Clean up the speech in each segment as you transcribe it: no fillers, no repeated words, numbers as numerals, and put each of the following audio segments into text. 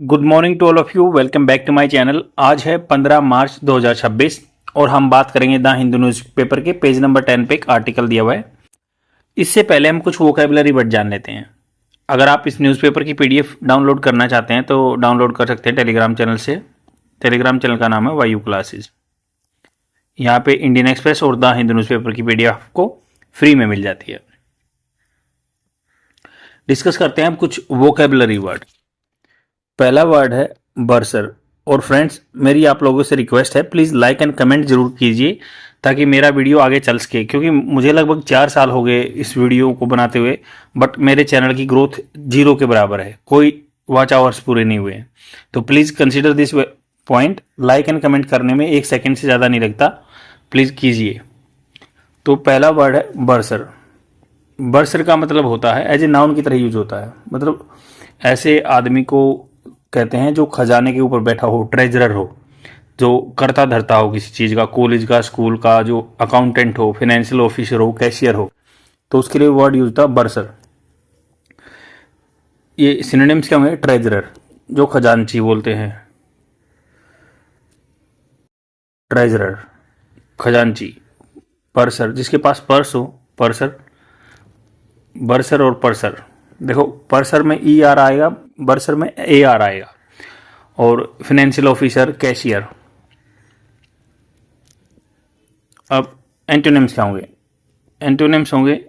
Good morning to all of you. Welcome back to my channel. आज है 15 March 2026 और हम बात करेंगे द हिंदू न्यूज़पेपर के पेज नंबर 10 पे एक आर्टिकल दिया हुआ है। इससे पहले हम कुछ वोकेबलरी वर्ड जान लेते हैं। अगर आप इस न्यूज़पेपर की पीडीएफ डाउनलोड करना चाहते हैं तो डाउनलोड कर सकते हैं टेलीग्राम चैनल से। टेलीग्राम चैनल का नाम है वायु क्लासेज। यहाँ पे इंडियन एक्सप्रेस और द हिंदू न्यूज़पेपर की पीडीएफ आपको फ्री में मिल जाती है। डिस्कस करते हैं हम कुछ वोकेबलरी वर्ड। पहला वर्ड है बर्सर। और फ्रेंड्स, मेरी आप लोगों से रिक्वेस्ट है, प्लीज़ लाइक एंड कमेंट जरूर कीजिए ताकि मेरा वीडियो आगे चल सके, क्योंकि मुझे लगभग 4 साल हो गए इस वीडियो को बनाते हुए, बट मेरे चैनल की ग्रोथ 0 के बराबर है, कोई वॉच आवर्स पूरे नहीं हुए। तो please consider this point. Like and comment करने में 1 सेकेंड से ज़्यादा नहीं लगता, प्लीज़ कीजिए। तो पहला वर्ड है बर्सर। बर्सर का मतलब होता है एज ए नाउन की तरह यूज होता है, मतलब ऐसे आदमी को कहते हैं जो खजाने के ऊपर बैठा हो, ट्रेजरर हो, जो करता धरता हो किसी चीज़ का, कॉलेज का, स्कूल का, जो अकाउंटेंट हो, फाइनेंशियल ऑफिसर हो, कैशियर हो, तो उसके लिए वर्ड यूज था बर्सर। ये सिनोनिम्स क्या होंगे? ट्रेजरर, जो खजांची बोलते हैं, ट्रेजरर, खजांची। पर्सर, जिसके पास पर्स हो, पर्सर। बर्सर और पर्सर, देखो पर्सर में ई आर आएगा, बर्सर में ए आर आएगा। और फाइनेंशियल ऑफिसर, कैशियर। अब एंटोनिम्स क्या होंगे? एंटोनिम्स होंगे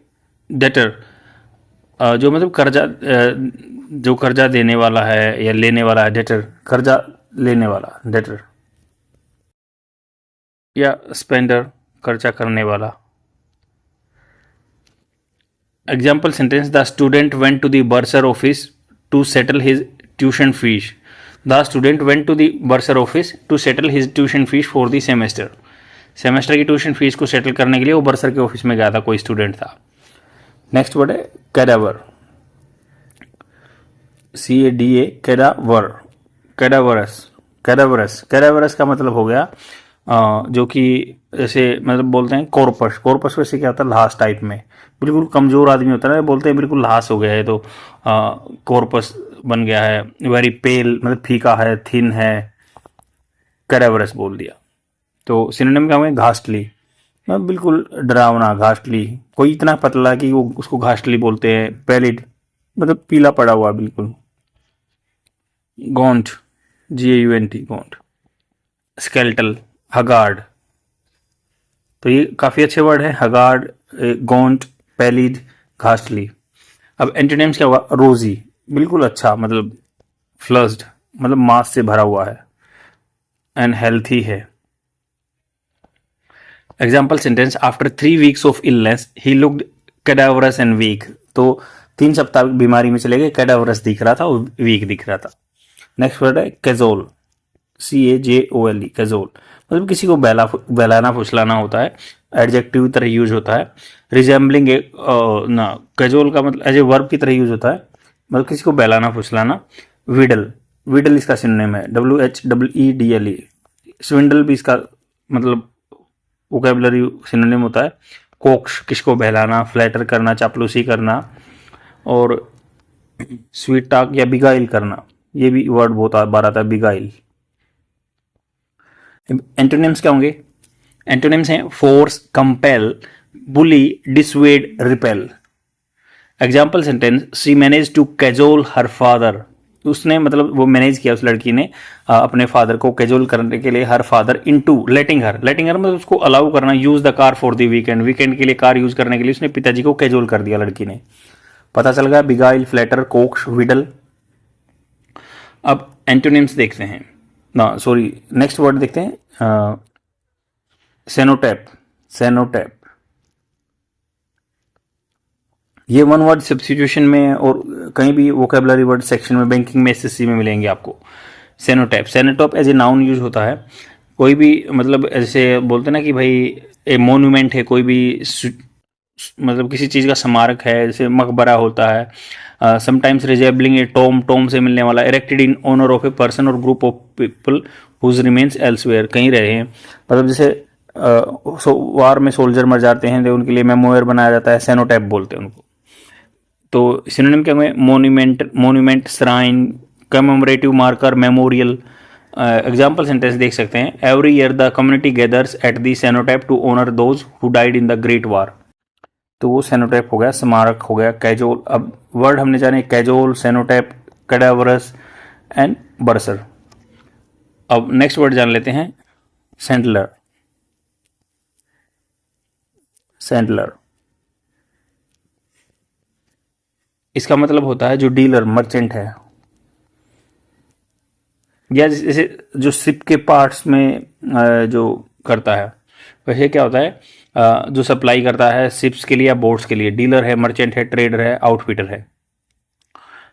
डेटर, जो मतलब कर्जा, जो कर्जा देने वाला है या लेने वाला है, डेटर, कर्जा लेने वाला, डेटर। या स्पेंडर, खर्चा करने वाला। Example sentence, the student went to the bursar office to settle his tuition fees. The student went to the bursar office to settle his tuition fees for the semester. Semester की tuition fees को settle करने के लिए वो बर्सर के office में गया था, कोई स्टूडेंट था। नेक्स्ट वर्ड है कैडावर, CADA, कैडावर, कैडावरस, कैडावरस। कैडावरस का मतलब हो गया जो कि जैसे मतलब बोलते हैं कॉर्पस। कॉर्पस वैसे क्या होता है? लाश टाइप में, बिल्कुल कमज़ोर आदमी होता है ना, बोलते हैं बिल्कुल लाश हो गया है तो कॉर्पस बन गया है। वेरी पेल मतलब फीका है, थिन है, कैडावरस बोल दिया। तो सिनोनिम क्या होंगे? घास्टली, मतलब बिल्कुल डरावना, घास्टली, कोई इतना पतला कि वो उसको घास्टली बोलते हैं। पैलिड मतलब पीला पड़ा हुआ बिल्कुल। गॉन्ट, GAUNT, गॉन्ट। स्केल्टल, हगार्ड। तो ये काफ़ी अच्छे वर्ड है, हगार्ड, गॉन्ट, पैलिड, घास्टली। अब एंटोनिम्स क्या होगा? रोजी, बिल्कुल अच्छा, मतलब फ्लस्ड, मतलब मांस से भरा हुआ है। एंड हेल्थी है। Example sentence, after 3 weeks of illness he looked cadaverous and weak. तो 3 सप्ताह बीमारी में चले गए, कैडावरस दिख रहा था और वीक दिख रहा था। नेक्स्ट वर्ड है कैजोल, CAJOLE, कैजोल, मतलब किसी को बहलाना फुसलाना होता है, एडजेक्टिव तरह यूज होता है। रिजेंबलिंग ना, कैजोल का मतलब एज ए वर्ब की तरह यूज होता है, मतलब किसी को बहलाना फुसलाना। विडल, विडल इसका सिनोनिम है, WHEEDLE। स्विंडल भी इसका मतलब वोकैबुलरी सिनोनिम होता है। कोक्स, किसको बहलाना, फ्लैटर करना, चापलूसी करना। और स्वीट टॉक या बिगाइल करना, ये भी वर्ड बहुत बार आता है, बिगाइल। एंटोनिम्स क्या होंगे? एंटोनिम्स हैं force, compel, bully, dissuade, repel. Example sentence, she manage to cajole her father. उसने मतलब वो मैनेज किया, उस लड़की ने अपने फादर को कैजोल करने के लिए, हर फादर इनटू लेटिंग हर, लेटिंग हर मतलब उसको अलाउ करना, use the car for the weekend, weekend के लिए कार यूज करने के लिए उसने पिताजी को कैजोल कर दिया लड़की ने। पता चल गया, बिगाइल, फ्लैटर, कोक्स, विडल। अब एंटोनिम्स देखते हैं ना, सॉरी नेक्स्ट वर्ड देखते हैं, सेनोटैप, सेनोटैप। ये वन वर्ड सब्स्टिट्यूशन में और कहीं भी वोकेबलरी वर्ड सेक्शन में, बैंकिंग में, SSC में मिलेंगे आपको। सेनोटैप, सेनोटॉप एज ए नाउन यूज होता है। कोई भी मतलब ऐसे बोलते ना कि भाई ए मोन्यूमेंट है, कोई भी मतलब किसी चीज़ का स्मारक है, जैसे मकबरा होता है। Sometimes resembling a tomb, tomb से मिलने वाला, erected in honour of a person और group of people whose remains elsewhere, कहीं रहे हैं, मतलब जैसे वार में सोल्जर मर जाते हैं तो उनके लिए मेमोयर बनाया जाता है, सेनोटैप बोलते हैं उनको। तो सिनोनिम क्या होंगे? Monument, monument, shrine, commemorative marker, memorial. Example sentence देख सकते हैं, every year the community gathers at the cenotaph to honour those who died in the great war. तो वो सेनोटैप हो गया, स्मारक हो गया, कैजोल। अब वर्ड हमने जाने, कैजोल, सेनोटैप, कैडावरस एंड बर्सर। अब नेक्स्ट वर्ड जान लेते हैं, सेंटलर। सेंटलर इसका मतलब होता है जो डीलर, मर्चेंट है, या जैसे जो शिप के पार्ट्स में जो करता है, वैसे क्या होता है, जो सप्लाई करता है शिप्स के लिए या बोट्स के लिए, डीलर है, मर्चेंट है, ट्रेडर है, आउटफिटर है।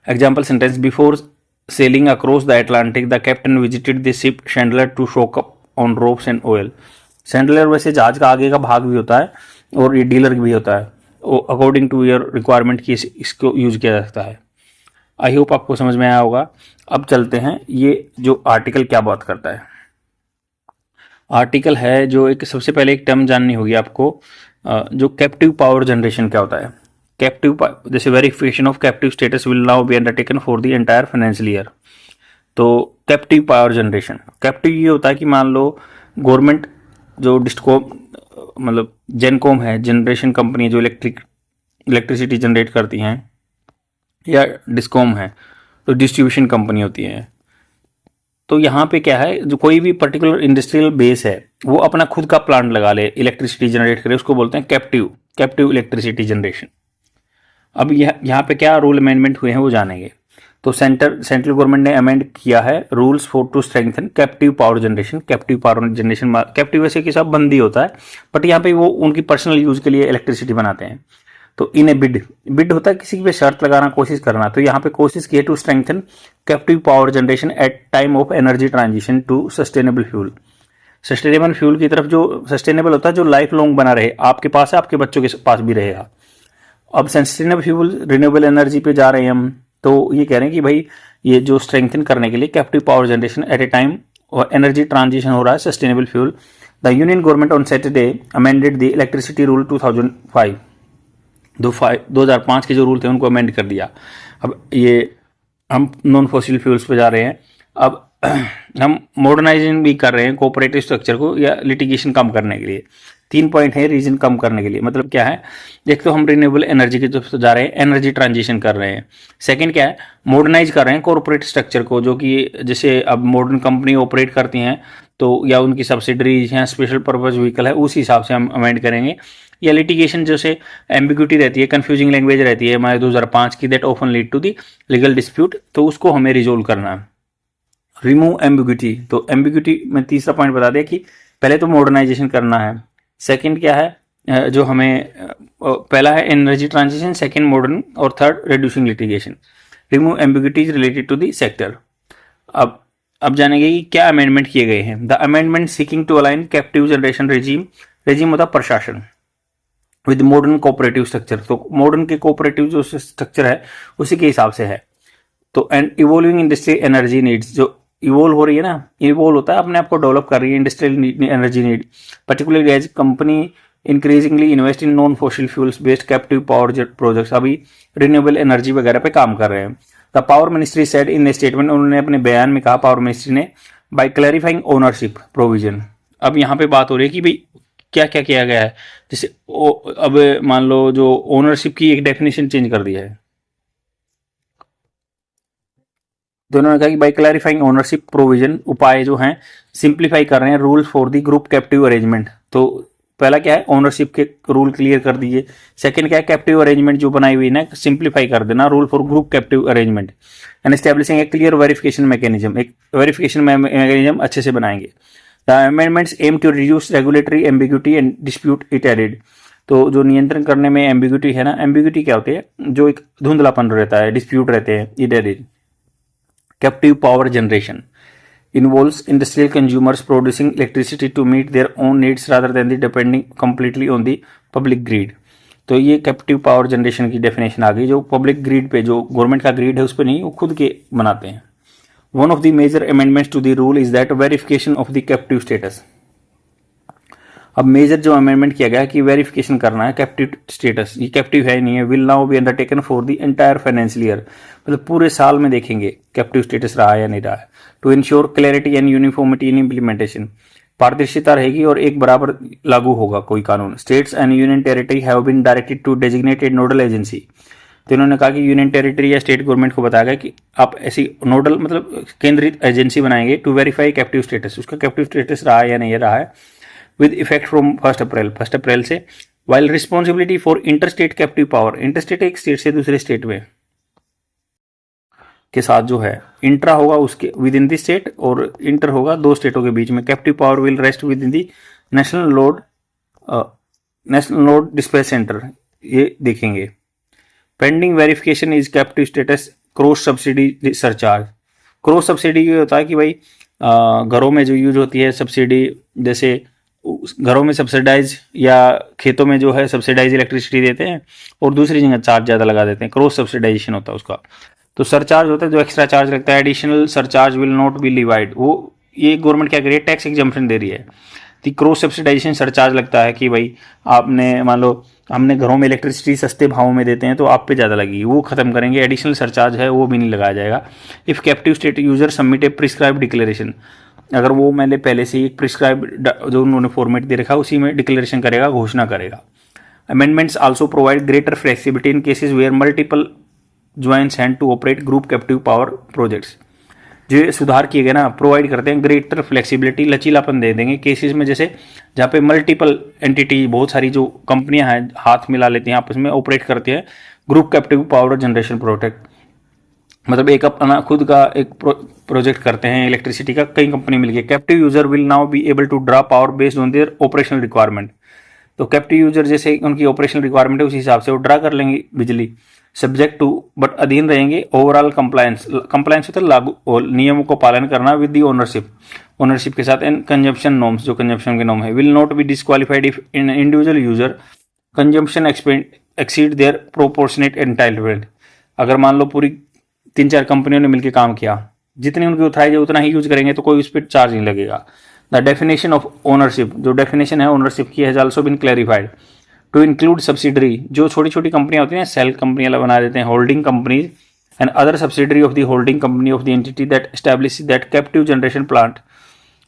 Example sentence, before sailing across the Atlantic the captain visited the ship chandler to stock up on ropes and oil. Chandler वैसे जहाज का आगे का भाग भी होता है और ये डीलर भी होता है, अकॉर्डिंग टू योर रिक्वायरमेंट की इसको यूज किया जा सकता है। आई होप आपको समझ में आया होगा। अब चलते हैं, ये जो आर्टिकल क्या बात करता है। आर्टिकल है जो एक, सबसे पहले एक टर्म जाननी होगी आपको, जो कैप्टिव पावर जनरेशन क्या होता है। कैप्टिव, जैसे verification of captive status will now be undertaken for the entire financial year. तो कैप्टिव पावर जनरेशन, कैप्टिव ये होता है कि मान लो गवर्नमेंट जो डिस्कॉम मतलब जेनकॉम है, जनरेशन कंपनी जो इलेक्ट्रिसिटी जनरेट करती हैं, या डिस्कॉम है तो डिस्ट्रीब्यूशन कंपनी होती है। तो यहाँ पे क्या है, जो कोई भी पर्टिकुलर इंडस्ट्रियल बेस है वो अपना खुद का प्लांट लगा ले, इलेक्ट्रिसिटी जनरेट करे, उसको बोलते हैं कैप्टिव इलेक्ट्रिसिटी जनरेशन। अब यहाँ पे क्या रूल अमेंडमेंट हुए हैं वो जानेंगे। तो सेंट्रल गवर्नमेंट ने अमेंड किया है rules for to strengthen captive power generation. Captive वैसे कि सब बंदी होता है, बट यहाँ पे वो उनकी पर्सनल यूज के लिए इलेक्ट्रिसिटी बनाते हैं। तो इन ए बिड होता है किसी पे शर्त लगाना, कोशिश करना। तो यहाँ पे कोशिश की है to strengthen captive power generation at time of energy transition to sustainable fuel. Sustainable fuel की तरफ, जो सस्टेनेबल होता है, जो लाइफ लॉन्ग बना रहे, आपके पास है, आपके बच्चों के पास भी रहेगा। अब सस्टेनेबल फ्यूल, रिन्यूएबल एनर्जी पे जा रहे हैं हम। तो ये कह रहे हैं कि भाई ये जो स्ट्रेंथन करने के लिए captive power generation at a time और एनर्जी ट्रांजिशन हो रहा है sustainable fuel, the union government on Saturday amended the electricity rule 2005। 2005 के जो रूल थे उनको अमेंड कर दिया। अब ये हम नॉन फॉसिल फ्यूल्स पे जा रहे हैं। अब हम मॉडर्नाइजेशन भी कर रहे हैं कोऑपरेटिव स्ट्रक्चर को, या लिटिगेशन कम करने के लिए। 3 पॉइंट है रीजन कम करने के लिए। मतलब क्या है, एक तो हम रिन्यूएबल एनर्जी की तरफ जा रहे हैं, एनर्जी ट्रांजिशन कर रहे हैं। सेकंड क्या है, मॉडर्नाइज कर रहे हैं कॉर्पोरेट स्ट्रक्चर को, जो कि जैसे अब मॉडर्न कंपनी ऑपरेट करती हैं तो, या उनकी सब्सिडरीज हैं, स्पेशल पर्पज व्हीकल है, उस हिसाब से हम अमेंड करेंगे। या लिटिगेशन जैसे एम्बिग्यूटी रहती है, कंफ्यूजिंग लैंग्वेज रहती है हमारे 2005 की, that often lead to the legal dispute, तो उसको हमें रिजोल्व करना है। रिमूव एम्बिग्यूटी, तो एम्बिग्यूटी में तीसरा पॉइंट बता दें कि पहले तो मॉडर्नाइजेशन करना है। सेकंड क्या है, जो हमें पहला है एनर्जी ट्रांजिशन, सेकंड मॉडर्न, और third reducing litigation. Remove ambiguities related to the sector. अब जानेंगे कि क्या अमेंडमेंट किए गए हैं। The amendment seeking to align captive generation regime होता प्रशासन विद मॉडर्न कोऑपरेटिव स्ट्रक्चर। तो मॉडर्न के कोऑपरेटिव जो स्ट्रक्चर है उसी के हिसाब से है। तो and evolving industry energy needs, जो इवोल्व हो रही है ना, इवोल्व होता है अपने आप को डेवलप कर रही है industrial energy need, particularly as company increasingly invest in non fossil fuels based captive power projects. अभी रिन्यूएबल एनर्जी वगैरह पे काम कर रहे हैं। The power ministry said in a statement, उन्होंने अपने बयान में कहा, पावर मिनिस्ट्री ने, बाय क्लैरिफाइंग ओनरशिप प्रोविजन। अब यहाँ पे बात हो रही है कि भाई क्या क्या किया गया है। जैसे अब मान लो जो ओनरशिप की एक डेफिनेशन चेंज कर दिया है, तो उन्होंने कहा कि बाय क्लैरिफाइंग ओनरशिप प्रोविजन, उपाय जो हैं सिंप्लीफाई कर रहे हैं rule for the group captive arrangement. तो पहला क्या है, ओनरशिप के रूल क्लियर कर दिए। सेकंड क्या है, कैप्टिव अरेंजमेंट जो बनाई हुई है सिंप्लीफाई कर देना, rule for group captive arrangement, and establishing a clear verification mechanism, एक वेरिफिकेशन मैकेनिज्म अच्छे से बनाएंगे। The amendments aim to reduce regulatory ambiguity and dispute it added. तो जो नियंत्रण करने में एम्बिग्यूटी है ना, एम्बिग्यूटी क्या होती है, जो एक धुंधलापन रहता है, डिस्प्यूट रहते हैं, it added. Captive power generation involves industrial consumers producing electricity to meet their own needs rather than the depending completely on the public grid। तो ये कैप्टिव पावर जनरेशन की डेफिनेशन आ गई, जो पब्लिक ग्रिड पे, जो government का grid है उस पर नहीं, वो खुद के बनाते हैं। One of the major amendments to the rule is that verification of the captive status. अब मेजर जो अमेंडमेंट किया गया है कि वेरिफिकेशन करना है कैप्टिव स्टेटस, ये कैप्टिव है नहीं है, will now be undertaken for the entire financial year, मतलब पूरे साल में देखेंगे कैप्टिव स्टेटस रहा है या नहीं रहा है, to ensure clarity and uniformity in implementation, पारदर्शिता रहेगी और एक बराबर लागू होगा कोई कानून। States and union territory have been directed to designated nodal agency, तो इन्होंने कहा कि यूनियन टेरिटरी या स्टेट गवर्नमेंट को बताया गया कि आप ऐसी नोडल मतलब केंद्रित एजेंसी बनाएंगे टू वेरीफाई कैप्टिव स्टेटस, उसका कैप्टिव स्टेटस रहा है या नहीं रहा है, विद इफेक्ट फ्रॉम 1 अप्रैल से। While responsibility for interstate captive power, interstate एक स्टेट से दूसरे स्टेट में के साथ जो है इंट्रा होगा उसके विद इन द स्टेट और इंटर होगा दो स्टेटों के बीच में। Captive power will rest with in the national load dispatch centre, ये देखेंगे। Pending verification is captive status cross subsidy surcharge. Cross subsidy ये होता है कि भाई घरों में जो यूज होती है सब्सिडी, जैसे घरों में सब्सिडाइज या खेतों में जो है सब्सिडाइज इलेक्ट्रिसिटी देते हैं और दूसरी जगह चार्ज ज़्यादा लगा देते हैं, क्रॉस सब्सिडाइजेशन होता है उसका। तो सरचार्ज होता है जो एक्स्ट्रा चार्ज लगता है, additional surcharge will not B levied, वो ये गवर्नमेंट क्या करी है, टैक्स एग्जम्पशन दे रही है। तो क्रॉस सब्सिडाइजेशन सरचार्ज लगता है कि भाई आपने मान लो हमने घरों में इलेक्ट्रिसिटी सस्ते भावों में देते हैं तो आप पे ज़्यादा लगेगी, वो खत्म करेंगे। एडिशनल सरचार्ज है वो भी नहीं लगाया जाएगा। If captive state user submit A prescribe declaration, अगर वो मैंने पहले से ही एक प्रिस्क्राइब जो उन्होंने फॉर्मेट दे रखा है उसी में डिक्लेरेशन करेगा, घोषणा करेगा। Amendments also provide greater flexibility in cases where multiple joints hand to operate group captive power projects. जो सुधार किए गए ना प्रोवाइड करते हैं ग्रेटर फ्लेक्सिबिलिटी, लचीलापन दे देंगे केसेस में, जैसे जहाँ पे मल्टीपल एंटिटी बहुत सारी जो कंपनियां हैं हाथ मिला लेती हैं आपस में ऑपरेट करती हैं group captive power generation project, मतलब एक अपना खुद का एक प्रोजेक्ट करते हैं इलेक्ट्रिसिटी का, कई कंपनी मिलकर। Captive user will now be able to draw power based on their operational requirement, तो कैप्टिव यूजर जैसे उनकी ऑपरेशनल रिक्वायरमेंट है उस हिसाब से वो ड्रा कर लेंगे बिजली, सब्जेक्ट टू बट अधीन रहेंगे ओवरऑल कंप्लायंस, कंप्लायंस होता है लागू और नियमों को पालन करना विद दी ओनरशिप के साथ, एंड कंजम्पशन नॉर्म्स, जो कंजम्पशन के नॉर्म है, will not be disqualified if in individual user consumption exceed their proportionate entitlement. अगर मान लो पूरी 3-4 कंपनियों ने मिलकर काम किया, जितनी उनकी ऑथराइज है उतना ही यूज करेंगे तो कोई उस पर चार्ज नहीं लगेगा। द डेफिनेशन ऑफ ओनरशिप, जो डेफिनेशन है ओनरशिप की has also been clarified to include subsidiary, जो छोटी छोटी कंपनियां होती हैं सेल कंपनियां बना देते हैं, holding companies and other subsidiary of the holding company of the entity that establish that captive generation plant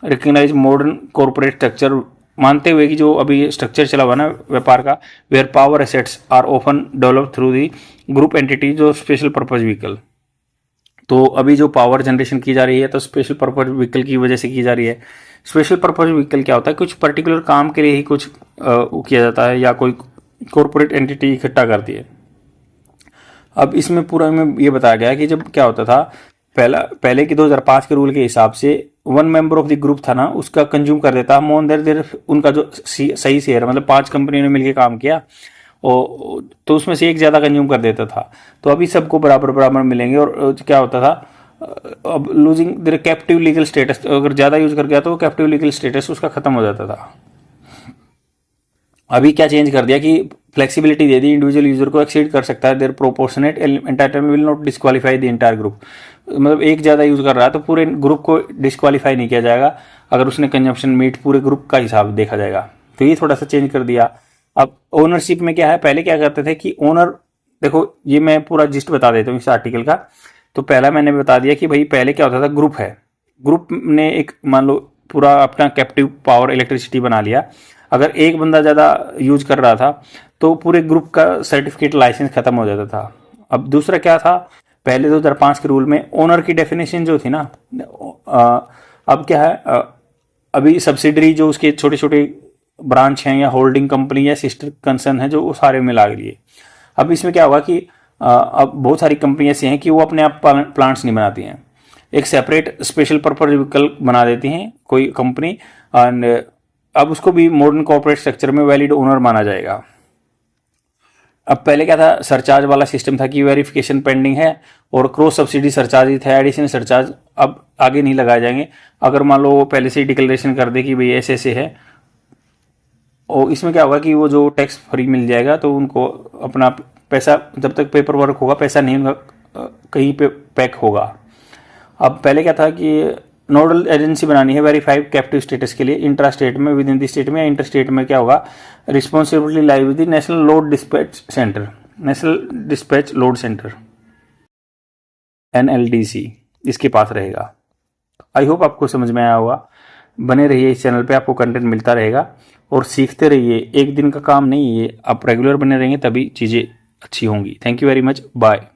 recognize modern corporate structure, मानते हुए कि जो अभी स्ट्रक्चर चला हुआ ना व्यापार का, where power assets are often develop through the group entity, जो स्पेशल पर्पज व्हीकल। तो अभी जो पावर जनरेशन की जा रही है तो स्पेशल पर्पज व्हीकल की वजह से की जा रही है। स्पेशल पर्पज व्हीकल क्या होता है, कुछ पर्टिकुलर काम के लिए ही कुछ किया जाता है या कोई कॉर्पोरेट एंटिटी इकट्ठा करती है। अब इसमें पूरा में ये बताया गया है कि जब क्या होता था पहले के 2005 के रूल के हिसाब से 1 मेंबर ऑफ द ग्रुप था ना उसका कंज्यूम कर देता मोर देर उनका जो सही शेयर, मतलब 5 कंपनियों ने मिलकर काम किया और तो उसमें से एक ज़्यादा कंज्यूम कर देता था। तो अभी सबको बराबर बराबर मिलेंगे और क्या होता था अब losing their captive legal status, अगर ज़्यादा यूज कर गया तो कैप्टिव लीगल स्टेटस उसका खत्म हो जाता था। अभी क्या चेंज कर दिया कि फ्लेक्सिबिलिटी दे दी, इंडिविजुअल यूजर को एक्सीड कर सकता है, their proportionate entitlement will not disqualify the entire group, मतलब एक ज़्यादा यूज कर रहा है तो पूरे ग्रुप को डिस्क्वालीफाई नहीं किया जाएगा, अगर उसने कंजम्पशन मीट पूरे ग्रुप का हिसाब देखा जाएगा। तो ये थोड़ा सा चेंज कर दिया। अब ओनरशिप में क्या है, पहले क्या करते थे कि ओनर, देखो ये मैं पूरा जिस्ट बता देता हूँ इस आर्टिकल का। तो पहला मैंने बता दिया कि भाई पहले क्या होता था, ग्रुप है, ग्रुप ने एक मान लो पूरा अपना कैप्टिव पावर इलेक्ट्रिसिटी बना लिया, अगर एक बंदा ज़्यादा यूज कर रहा था तो पूरे ग्रुप का सर्टिफिकेट लाइसेंस खत्म हो जाता था। अब दूसरा क्या था, पहले 2005 के रूल में ओनर की डेफिनेशन जो थी ना, अब क्या है, अभी सब्सिडरी जो उसके छोटे छोटे ब्रांच हैं या होल्डिंग कंपनी या सिस्टर कंसर्न है जो वो सारे मिला लिए। अब इसमें क्या होगा कि अब बहुत सारी कंपनी ऐसी हैं कि वो अपने आप प्लांट्स नहीं बनाती हैं, एक सेपरेट स्पेशल पर्पज व्हीकल बना देती हैं कोई कंपनी, एंड अब उसको भी मॉडर्न कॉर्पोरेट स्ट्रक्चर में वैलिड ओनर माना जाएगा। अब पहले क्या था, सरचार्ज वाला सिस्टम था कि वेरिफिकेशन पेंडिंग है और क्रॉस सब्सिडी सरचार्ज थे, एडिशनल सरचार्ज अब आगे नहीं लगाए जाएंगे। अगर मान लो वो पहले से ही डिक्लेरेशन कर दे कि भाई ऐसे ऐसे है, और इसमें क्या होगा कि वो जो टैक्स फ्री मिल जाएगा तो उनको अपना पैसा, जब तक पेपर वर्क होगा पैसा नहीं उनका कहीं पे पैक होगा। अब पहले क्या था कि नोडल एजेंसी बनानी है वेरीफाइड कैप्टिव स्टेटस के लिए इंट्रा स्टेट में, विद इन द स्टेट में या इंटर स्टेट में क्या होगा, responsibility lie with the national load dispatch centre, national dispatch load centre NLDC इसके पास रहेगा। आई होप आपको समझ में आया होगा। बने रहिए इस चैनल पे, आपको कंटेंट मिलता रहेगा और सीखते रहिए। एक दिन का काम नहीं है ये, आप रेगुलर बने रहेंगे तभी चीज़ें अच्छी होंगी। Thank you very much, bye.